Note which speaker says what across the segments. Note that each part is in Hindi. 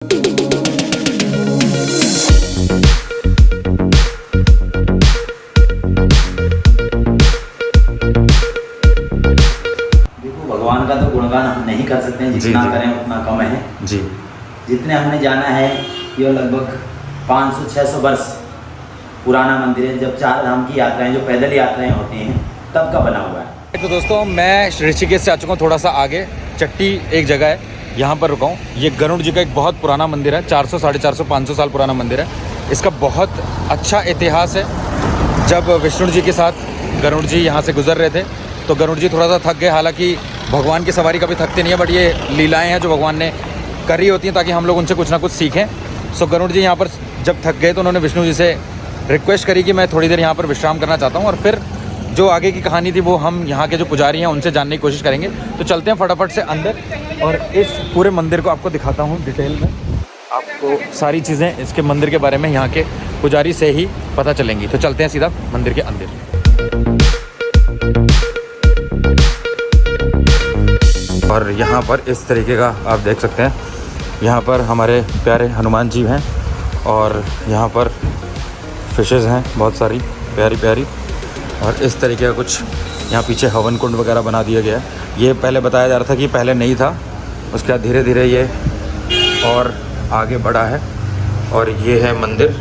Speaker 1: भगवान का तो गुणगान हम नहीं कर सकते हैं, जितना करें उतना कम है जी। जितने हमने जाना है ये लगभग 500-600 वर्ष पुराना मंदिर है। जब चार धाम की यात्राएं, जो पैदल यात्राएं होती हैं, तब का बना हुआ है।
Speaker 2: तो दोस्तों मैं ऋषिकेश से आ चुका हूँ, थोड़ा सा आगे चट्टी एक जगह है, यहाँ पर रुका हूँ। ये गरुड़ जी का एक बहुत पुराना मंदिर है, 400, 450, 500 साल पुराना मंदिर है। इसका बहुत अच्छा इतिहास है। जब विष्णु जी के साथ गरुड़ जी यहाँ से गुजर रहे थे तो गरुड़ जी थोड़ा सा थक गए। हालांकि भगवान की सवारी कभी थकते नहीं है, बट ये लीलाएं हैं जो भगवान ने करी होती हैं ताकि हम लोग उनसे कुछ ना कुछ सीखें। सो गरुड़ जी यहाँ पर जब थक गए तो उन्होंने विष्णु जी से रिक्वेस्ट करी कि मैं थोड़ी देर यहाँ पर विश्राम करना चाहता हूँ, और फिर जो आगे की कहानी थी वो हम यहाँ के जो पुजारी हैं उनसे जानने की कोशिश करेंगे। तो चलते हैं फटाफट से अंदर और इस पूरे मंदिर को आपको दिखाता हूँ डिटेल में। आपको सारी चीज़ें इसके मंदिर के बारे में यहाँ के पुजारी से ही पता चलेंगी। तो चलते हैं सीधा मंदिर के अंदर। और यहाँ पर इस तरीके का आप देख सकते हैं, यहाँ पर हमारे प्यारे हनुमान जी हैं और यहाँ पर फिशेज़ हैं बहुत सारी प्यारी प्यारी। और इस तरीके का कुछ यहाँ पीछे हवन कुंड वगैरह बना दिया गया है। ये पहले बताया जा रहा था कि पहले नहीं था, उसके बाद धीरे धीरे ये और आगे बढ़ा है। और ये है मंदिर।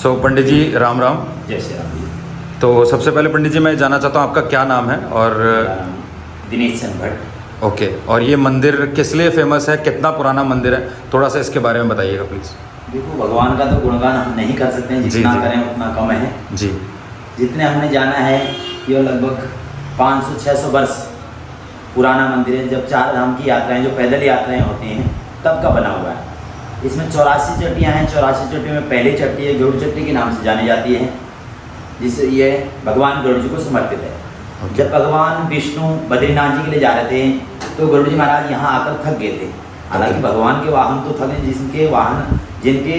Speaker 2: सो पंडित जी राम राम।
Speaker 1: जय श्री राम जी।
Speaker 2: तो सबसे पहले पंडित जी मैं जानना चाहता हूँ आपका क्या नाम है? और
Speaker 1: दिनेश चंद भट्ट।
Speaker 2: ओके, और ये मंदिर किस लिए फेमस है, कितना पुराना मंदिर है, थोड़ा सा इसके बारे में बताइएगा प्लीज़।
Speaker 1: देखो, भगवान का तो गुणगान हम नहीं कर सकते हैं, जितना करें उतना कम है जी। जितने हमने जाना है ये लगभग 500-600 वर्ष पुराना मंदिर है। जब चार धाम की यात्राएं, जो पैदल यात्राएं होती हैं, तब का बना हुआ है। इसमें 84 चट्टियाँ हैं। 84 चट्टियों में पहली चट्टी है गरुड़ चट्टी के नाम से जानी जाती है, जिससे ये भगवान गरुड़ जी को समर्पित है। जब भगवान विष्णु बद्रीनाथ जी के लिए जा रहे थे तो गरुड़ जी महाराज यहाँ आकर थक गए थे। हालांकि भगवान के वाहन तो थके, जिनके वाहन जिनके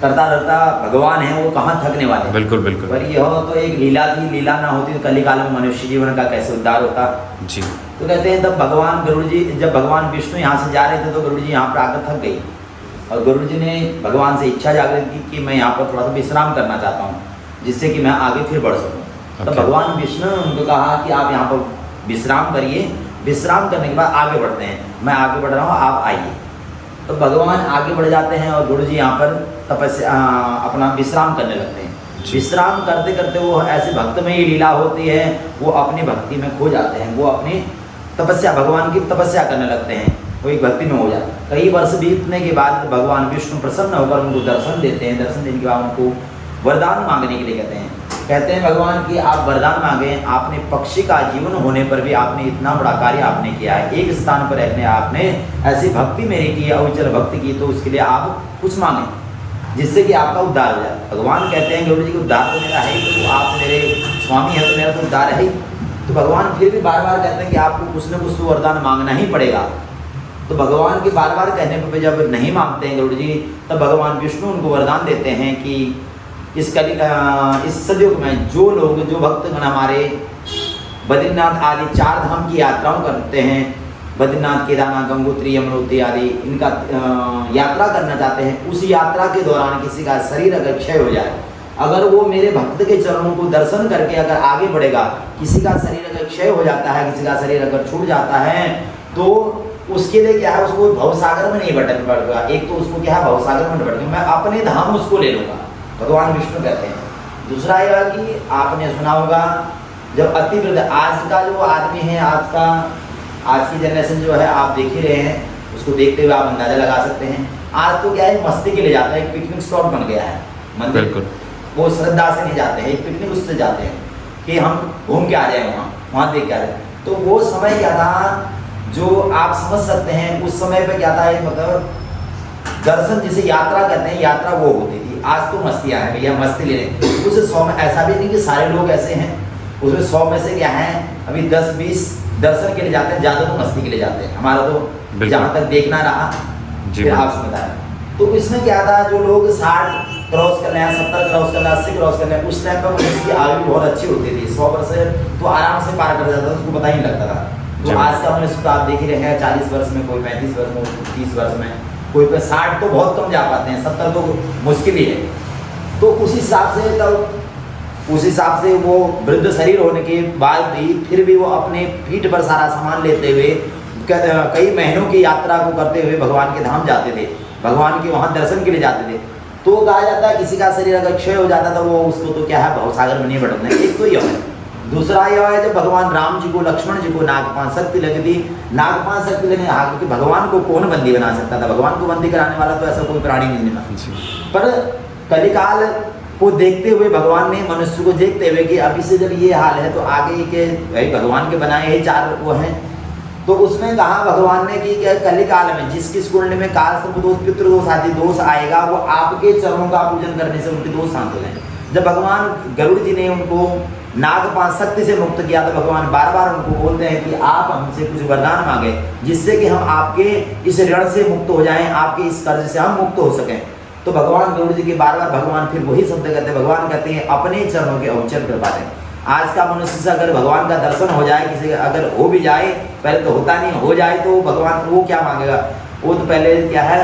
Speaker 1: करता रहता भगवान है वो कहाँ थकने वाले।
Speaker 2: बिल्कुल बिल्कुल।
Speaker 1: पर यह तो एक लीला थी, लीला ना होती तो कलिकाल में मनुष्य जीवन का कैसे उद्धार होता
Speaker 2: जी।
Speaker 1: तो कहते हैं तब भगवान गरुड़ जी, जब भगवान विष्णु यहाँ से जा रहे थे तो गरुड़ जी यहाँ पर आकर थक गई और गरुड़ जी ने भगवान से इच्छा जागृत की कि मैं यहाँ पर थोड़ा सा विश्राम करना चाहता हूँ, जिससे कि मैं आगे फिर बढ़ सकूँ। तो भगवान विष्णु ने उनको कहा कि आप यहाँ पर विश्राम करिए, विश्राम करने के बाद आगे बढ़ते हैं, मैं आगे बढ़ रहा हूँ, आप आइए। तो भगवान आगे बढ़ जाते हैं और गरुड़ जी यहाँ पर तपस्या अपना विश्राम करने लगते हैं। विश्राम करते करते वो ऐसे भक्त में ही लीला होती है, वो अपनी भक्ति में खो जाते हैं, वो अपनी तपस्या, भगवान की तपस्या करने लगते हैं, वो एक भक्ति में हो जाता है। कई वर्ष बीतने के बाद भगवान विष्णु प्रसन्न होकर उनको दर्शन देते हैं। दर्शन देने के बाद उनको वरदान मांगने के लिए कहते हैं भगवान कि आप वरदान मांगे। आपने पक्षी का जीवन होने पर भी आपने इतना बड़ा कार्य आपने किया है, एक स्थान पर रहने आपने ऐसी भक्ति मेरी की, अविचल भक्ति की, तो उसके लिए आप कुछ मांगे जिससे कि आपका उद्धार हो जाए। भगवान कहते हैं गरुड़ जी को उद्धार तो मेरा है ही, तो आप मेरे स्वामी हैं तो मेरा तो उद्धार है ही। तो भगवान फिर भी बार बार कहते हैं कि आपको कुछ न कुछ तो वरदान मांगना ही पड़ेगा। तो भगवान के बार बार कहने पर जब नहीं मांगते हैं गरुड़ जी, तब भगवान विष्णु उनको वरदान देते हैं कि इस सतयुग में जो लोग, जो भक्तगण हमारे बद्रीनाथ आदि चार धाम की यात्राओं करते हैं, बद्रीनाथ, केदारनाथ, गंगोत्री, यमुनोत्री आदि इनका यात्रा करना चाहते हैं, उस यात्रा के दौरान किसी का शरीर अगर क्षय हो जाए, अगर वो मेरे भक्त के चरणों को दर्शन करके अगर आगे बढ़ेगा, किसी का शरीर अगर क्षय हो जाता है, किसी का शरीर अगर छूट जाता है, तो उसके लिए क्या है, उसको भवसागर में नहीं भटकना पड़ेगा। एक तो उसको क्या है, भवसागर में भटके, मैं अपने धाम उसको ले लूँगा, भगवान विष्णु कहते हैं। दूसरा यह कि आपने सुना होगा जब अति वृद्ध, आज का जो आदमी है, आज की जनरेशन जो है, आप देख ही रहे हैं, उसको देखते हुए आप अंदाजा लगा सकते हैं। आज तो क्या है, मस्ती के लिए जाता है, एक पिकनिक स्पॉट बन गया है मंदिर। बिल्कुल। वो श्रद्धा से नहीं जाते हैं, एक पिकनिक उससे जाते हैं कि हम घूम के आ जाए, वहाँ देख के आ जाए। तो वो समय क्या था, जो आप समझ सकते हैं उस समय पे क्या था, एक मतलब दर्शन जिसे यात्रा करते हैं, यात्रा वो होती थी। आज तो मस्तियाँ हैं भैया, मस्ती ले रहे हैं। उस 100 में ऐसा भी नहीं कि सारे लोग ऐसे हैं, उसमें 100 में से क्या है अभी 10-20 दर्शन के लिए जाते हैं, ज़्यादा तो मस्ती के लिए जाते हैं। हमारा तो जहाँ तक देखना रहा फिर आप बताएं। तो इसमें क्या था, जो लोग 60 क्रॉस कर रहे हैं, 70 क्रॉस कर रहे हैं, 80 क्रॉस कर रहे हैं, उस टाइम पर मनुष्य की आयु भी बहुत अच्छी होती थी। 100 वर्ष तो आराम से पार कर जाता था, उसको पता ही नहीं लगता था। तो आज का मनुष्य तो आप देख ही रहे हैं 40 वर्ष में, कोई 35 वर्ष में, 30 वर्ष में, कोई पे 60 तो बहुत कम जा पाते हैं, 70 तो मुश्किल ही है। तो उस हिसाब से तब उस हिसाब से वो वृद्ध शरीर होने के बाद भी फिर भी वो अपने पीठ पर सारा सामान लेते हुए कई महीनों की यात्रा को करते हुए भगवान के धाम जाते थे, भगवान के वहाँ दर्शन के लिए जाते थे। तो कहा जाता है किसी का शरीर अगर क्षय हो जाता था वो उसको तो क्या है भवसागर में नहीं भटकना। एक तो यह है। दूसरा यह है जब भगवान राम जी को, लक्ष्मण जी को नागपाश शक्ति लगी थी, नागपाश शक्ति लगने क्योंकि भगवान को कौन बंदी बना सकता था, भगवान को बंदी कराने वाला तो ऐसा कोई प्राणी नहीं था। पर कलिकाल को देखते हुए भगवान ने मनुष्य को देखते हुए कि अभी से जब ये हाल है तो आगे के भाई भगवान के बनाए ये 4 वो हैं। तो उसमें कहा भगवान ने कि कलिकाल में जिस किस कुंडली में काल सर्प दोष, पितृ दोष आदि दोष आएगा, वो आपके चरणों का पूजन करने से उनके दोष शांत हो जाएंगे। जब भगवान गरुड़ जी ने उनको नागपाश शक्ति से मुक्त किया तो भगवान बार बार उनको बोलते हैं कि आप हमसे कुछ वरदान मांगे जिससे कि हम आपके इस ऋण से मुक्त हो जाएं, आपके इस कर्ज से हम मुक्त हो सकें। तो भगवान गरुड़ जी के बार बार भगवान फिर वही शब्द कहते हैं, भगवान कहते हैं अपने चरणों के अवचर कृपा दें। आज का मनुष्य से अगर भगवान का दर्शन हो जाए, किसी का अगर हो भी जाए, पहले तो होता नहीं, हो जाए तो भगवान वो क्या मांगेगा, वो तो पहले क्या है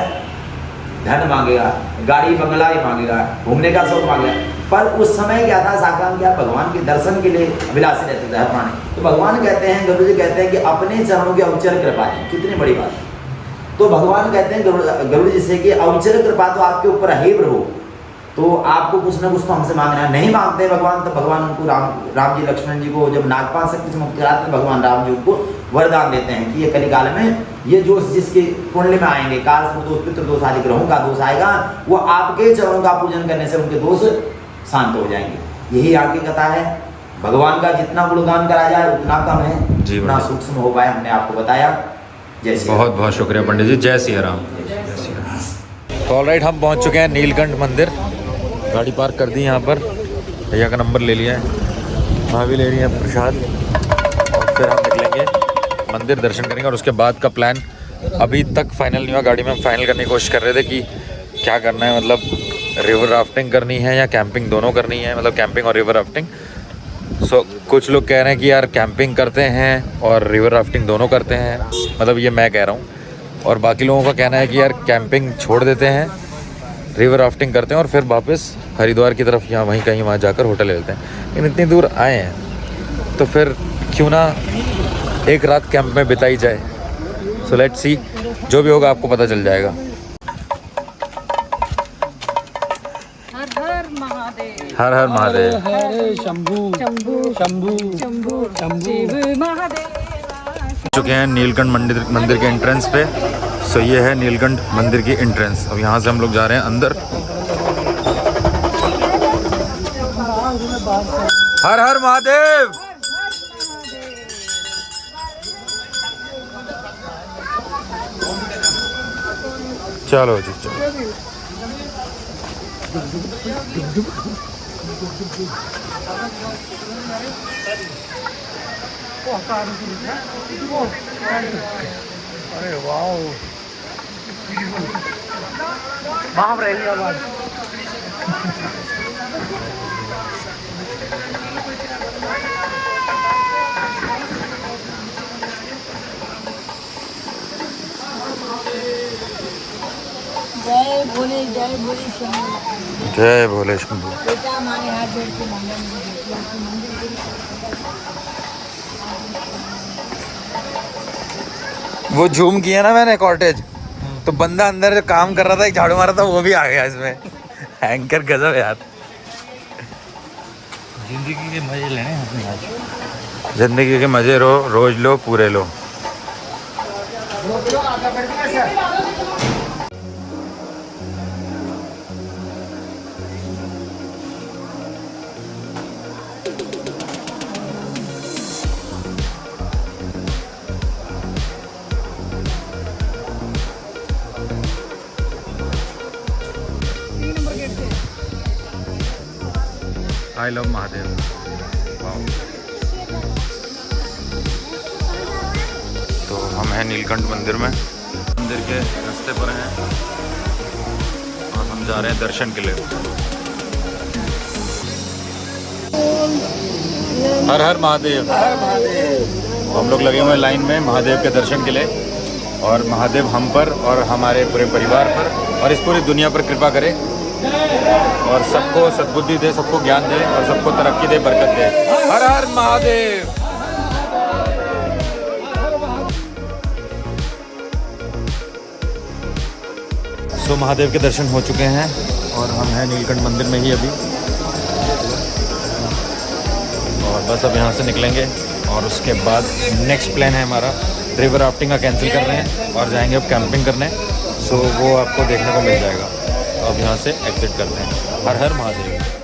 Speaker 1: धन मांगेगा, गाड़ी बंगला ही मांगेगा, घूमने का शौक मांगेगा। पर उस समय क्या था, साकार क्या भगवान के दर्शन के लिए अभिलाषी रहते थे हर प्राणी। तो भगवान कहते हैं, गरुड़ जी कहते हैं कि अपने चरणों के अवचर कृपा दें। कितनी बड़ी बात है। तो भगवान कहते हैं गरुड़ जी से कि अवचर कृपा तो आपके ऊपर है प्रभु, तो आपको कुछ ना कुछ तो हमसे मांगना है। नहीं मांगते भगवान, तो भगवान उनको राम जी लक्ष्मण जी को जब नागपाश शक्ति से मुक्त कराते हैं, भगवान राम जी उनको वरदान देते हैं कि ये कलिकाल में ये जो जिसके कुंडली में आएंगे, काल सर्प दोष, पितृ दोष आदि ग्रहों का दोष आएगा, वो आपके चरणों का पूजन करने से उनके दोष शांत हो जाएंगे। यही आगे कथा है। भगवान का जितना गुणगान करा जाए उतना कम है, जितना सूक्ष्म हो पाए हमने आपको बताया। जय श्री राम।
Speaker 2: बहुत बहुत शुक्रिया पंडित जी। जय सिया राम। तो ऑलराइट, हम पहुंच चुके हैं नीलकंठ मंदिर। गाड़ी पार्क कर दी यहाँ पर, भैया का नंबर ले लिया है, वहाँ भी ले रही है प्रसाद, और फिर हम निकलेंगे मंदिर दर्शन करेंगे। और उसके बाद का प्लान अभी तक फाइनल नहीं हुआ। गाड़ी में हम फाइनल करने की कोशिश कर रहे थे कि क्या करना है, मतलब रिवर राफ्टिंग करनी है या कैंपिंग, दोनों करनी है, मतलब कैंपिंग और रिवर राफ्टिंग। सो कुछ लोग कह रहे हैं कि यार कैंपिंग करते हैं और रिवर राफ्टिंग दोनों करते हैं, मतलब ये मैं कह रहा हूँ। और बाकी लोगों का कहना है कि यार कैंपिंग छोड़ देते हैं, रिवर राफ्टिंग करते हैं और फिर वापस हरिद्वार की तरफ या वहीं कहीं वहाँ जाकर होटल ले लेते हैं। लेकिन इतनी दूर आए हैं तो फिर क्यों ना एक रात कैंप में बिताई जाए। सो लेट्स सी, जो भी होगा आपको पता चल जाएगा। हर हर महादेव।
Speaker 3: हरे शंभू शंभू शंभू शंभू शंभू महादेव।
Speaker 2: चुके हैं नीलकंठ मंदिर के एंट्रेंस पे। सो ये है नीलकंठ मंदिर की एंट्रेंस। अब यहाँ से हम लोग जा रहे हैं अंदर। हर हर महादेव। चलो जी चलो।
Speaker 3: अरे वाह, बाप रे आवाज।
Speaker 4: जय भोले शंभू।
Speaker 2: जय भोले शंभू।
Speaker 4: बेटा हमारे हाथ जोड़ के मंदिर
Speaker 2: वो झूम किया ना मैंने कॉटेज, तो बंदा अंदर जो काम कर रहा था, एक झाड़ू मारा था, वो भी आ गया इसमें। एंकर गजब यार।
Speaker 3: जिंदगी के मजे लेने हैं आज।
Speaker 2: जिंदगी के मजे रोज लो पूरे लो। I love Mahadev. वाह। तो हम हैं नीलकंठ मंदिर में, मंदिर के रास्ते पर हैं और हम जा रहे हैं दर्शन के लिए। हर हर महादेव। हर महादेव। हम लोग लगे हुए हैं लाइन में महादेव के दर्शन के लिए, और महादेव हम पर और हमारे पूरे परिवार पर और इस पूरी दुनिया पर कृपा करे और सबको सद्बुद्धि दे, सबको ज्ञान दे और सबको तरक्की दे, बरकत दे। हर हर महादेव। तो महादेव के दर्शन हो चुके हैं और हम हैं नीलकंठ मंदिर में ही अभी, और बस अब यहाँ से निकलेंगे और उसके बाद नेक्स्ट प्लान है हमारा रिवर राफ्टिंग का कैंसिल कर रहे हैं और जाएंगे अब कैंपिंग करने। सो वो आपको देखने को मिल जाएगा। तो अब यहाँ से एग्जिट करते हैं। हर हर महादेव।